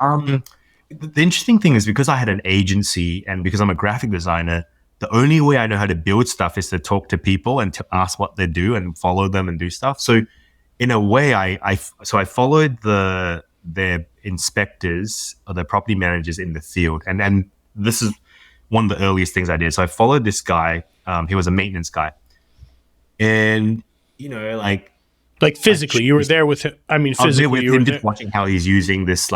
The interesting thing is because I had an agency and because I'm a graphic designer, the only way I know how to build stuff is to talk to people and to ask what they do and follow them and do stuff. So in a way, I followed their inspectors or their property managers in the field. And this is one of the earliest things I did. So I followed this guy. He was a maintenance guy. And, like physically, you were there with him. I mean, physically, with him, just watching how he's using this.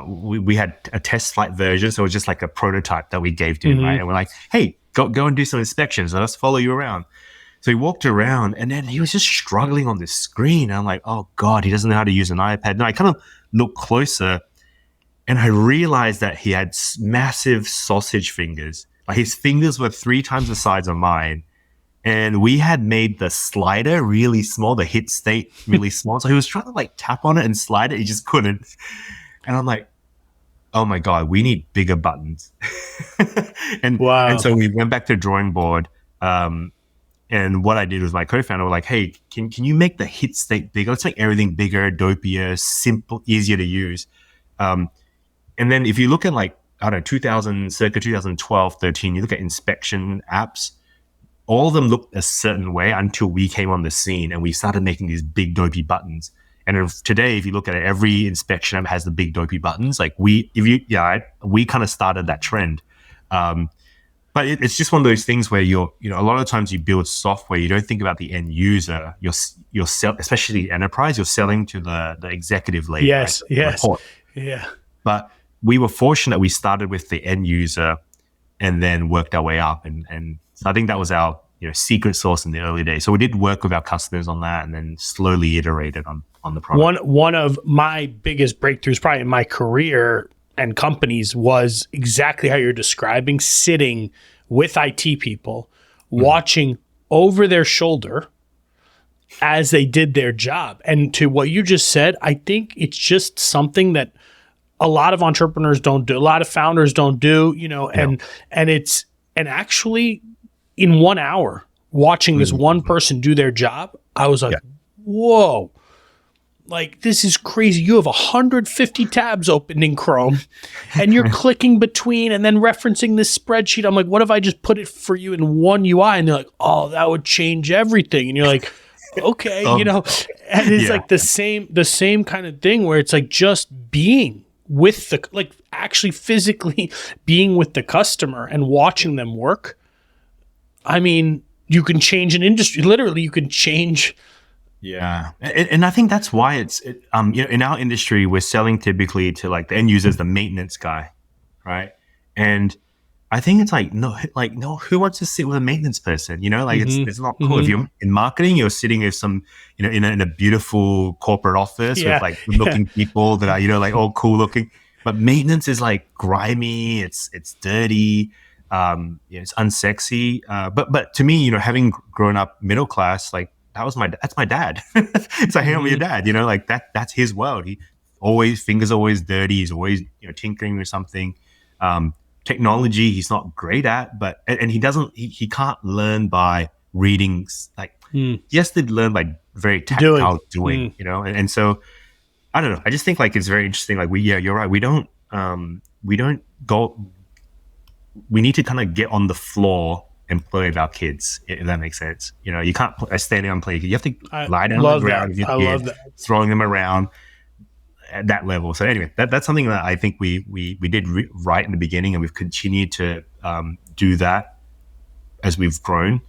We had a test flight version, so it was just like a prototype that we gave to him, right? And we're like, "Hey, go and do some inspections. Let us follow you around." So he walked around, and then he was just struggling on this screen. I'm like, "Oh God, he doesn't know how to use an iPad." No, I kind of looked closer, and I realized that he had massive sausage fingers. Like his fingers were 3 times the size of mine. And we had made the slider really small, the hit state really small. So he was trying to tap on it and slide it. He just couldn't. And I'm like, oh my God, we need bigger buttons. And so we went back to the drawing board. And what I did was my co-founder was like, hey, can you make the hit state bigger? Let's make everything bigger, dopier, simple, easier to use. And then if you look at circa 2012, 13, you look at inspection apps, all of them looked a certain way until we came on the scene and we started making these big dopey buttons. And today, if you look at it, every inspection app has the big dopey buttons. We kind of started that trend. But it's just one of those things where a lot of times you build software, you don't think about the end user. You're especially the enterprise, you're selling to the executive layer. Yes, right? yes, report. Yeah. But we were fortunate we started with the end user and then worked our way up. And so I think that was our secret sauce in the early days. So we did work with our customers on that and then slowly iterated on the product. One of my biggest breakthroughs probably in my career and companies was exactly how you're describing, sitting with IT people, watching over their shoulder as they did their job. And to what you just said, I think it's just something that a lot of entrepreneurs don't do, a lot of founders don't do, and actually in 1 hour watching this one person do their job, I was like, whoa, this is crazy. You have 150 tabs open in Chrome and you're clicking between and then referencing this spreadsheet. I'm like, what if I just put it for you in one UI? And they're like, oh, that would change everything. And you're like, okay, and it's the same kind of thing where it's just being with actually physically being with the customer and watching them work. I mean, you can change an industry. Literally, you can change. Yeah. And I think that's why in our industry, we're selling typically to the end users, the maintenance guy, right? And I think it's no, who wants to sit with a maintenance person? It's not cool. If you're in marketing, you're sitting with some, in a beautiful corporate office with good-looking people that are, all cool looking. But maintenance is grimy. It's dirty. It's unsexy. But to me, having grown up middle class, that's my dad. It's hang out with your dad. That's his world. Fingers always dirty. He's always tinkering with something. Technology he's not great at, but he can't learn by reading. He has to learn by very tactile doing. And so I don't know. I just think it's very interesting. You're right. We don't go. We need to kind of get on the floor and play with our kids, if that makes sense. You can't standing on play. You have to lie down on the ground with your kids, throwing them around at that level. So anyway, that's something that I think we did right in the beginning, and we've continued to do that as we've grown.